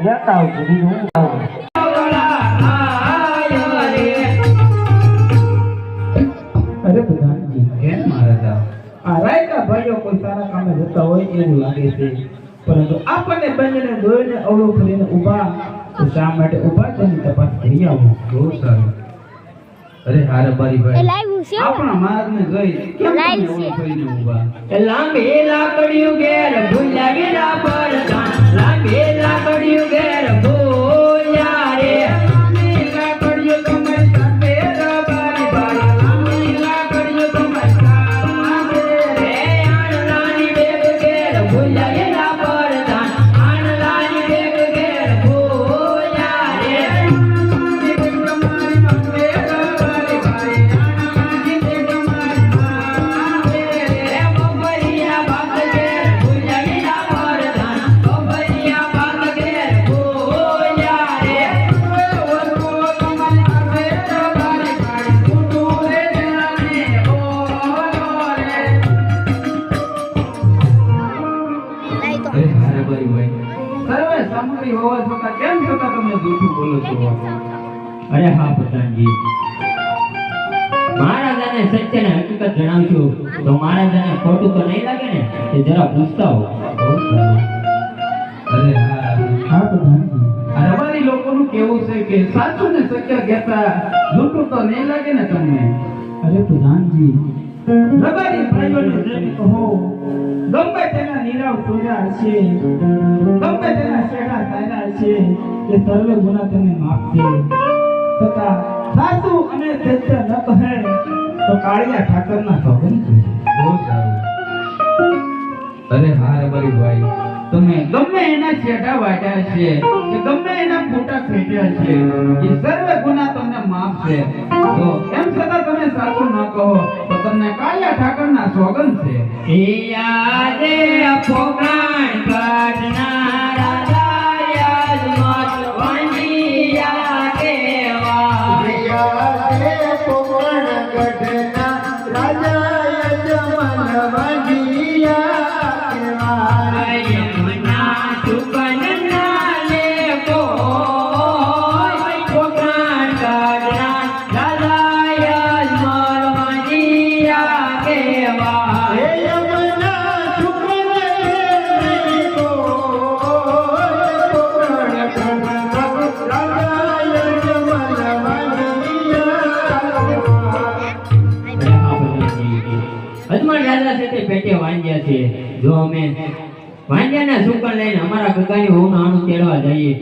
જતા આવું બીજું હું આવું અરે પ્રધાનજી કેમ મહારાજા? આ રાયકા ભાઈઓ કોઈ સારા કામે જતા હોય એવું લાગે છે, પરંતુ આપણને બંનેને જોઈને અવળું ફરીને ઊભા તો શા માટે ઊભા તેની તપાસ કરી આવો. બહુ સારું. અરે હારે બારી ભાઈ, લાઈવ છે આપણા માર્ગને જોઈ કેમ લાઈવ તમે છે. ઓલું ફરીને ઊભા? લાંબી લાકડીયું ઘેર ભૂલ્યા ગેલા પરદાન, લાંબી લાકડીયું ઘેર ભૂલ્યા રે, લાંબી લાકડીયું તમારી સાથે રબારી ભાઈ, લાંબી લાકડીયું તમારી સાથે રે, આણલાની બેગ ઘેર ભૂલ્યા ગેલા પરદાન, આણલાની બેગ ઘેર ભૂલ્યા રે, આણલાની બેગ તમારી સાથે રબારી ભાઈ, આણલાની બેગ તમારી સાથે રે, બબરિયા બાગ ઘેર ભૂલ્યા ગેલા પરદાન, બબરિયા બાગ ઘેર ભૂલ્યા રે, વરવો તમારી સાથે રબારી ભાઈ, ટૂટું રે જાને બોલો રે. લાઈ તો અરે હારે બારી ભાઈ, સર્વે સામગ્રી હોવા છતાં કેમ છતાં તમે જૂઠું બોલો છો? અરે હા પ્રધાનજી, મહારાજાને સત્યને હકીકત જણાવશું તો મહારાજાને ખોટું તો નહીં લાગે ને, એ જરા પૂછતા હો. બહુ સારું. અરે હા, હા પ્રધાનજી, આ રબારી લોકોનું કેવું છે કે સાચું ને સત્ય કહેતા જૂઠું તો નહીં લાગે ને તમને? અરે પ્રધાનજી, રબારી ભાઈઓને જેમ કહો, ગમે તેના નીરવ ચોર્યા હશે, ગમે તેના શેડા તાર્યા હશે, એ સર્વે ગુના તેને માફ છે, છતાં સાચું અને સત્ય ન કહે તો કાળિયા ઠાકરના સોગંદ છે. બહુ સારું. અરે હારે બારી ભાઈ, તમે ગમે એના છેડા વાટ્યા છે કે ગમે એના ફોટા ખેંચ્યા છે, એ સર્વે ગુના તમને માફ છે, તો એમ છતાં તમે સાચું ન કહો તો તમને કાળિયા ઠાકરના સોગંદ છે. યાદે અફોગાન કરનારા દાયાદ મત વંડિયા કેવા, યાદે અફોગાન કરનારા રાજા યજમાન વંડિયા કેવા, યમના સુકન ના લેકો અફોગાન કરનારા રાજા યજમાન વંડિયા કેવા, અજમલ રાજા છે તે પેટે વાંજ્યા છે. જો અમે વાંજ્યાના સુકન લઈને અમારા ગગાની હોનું આણું તેડવા જઈએ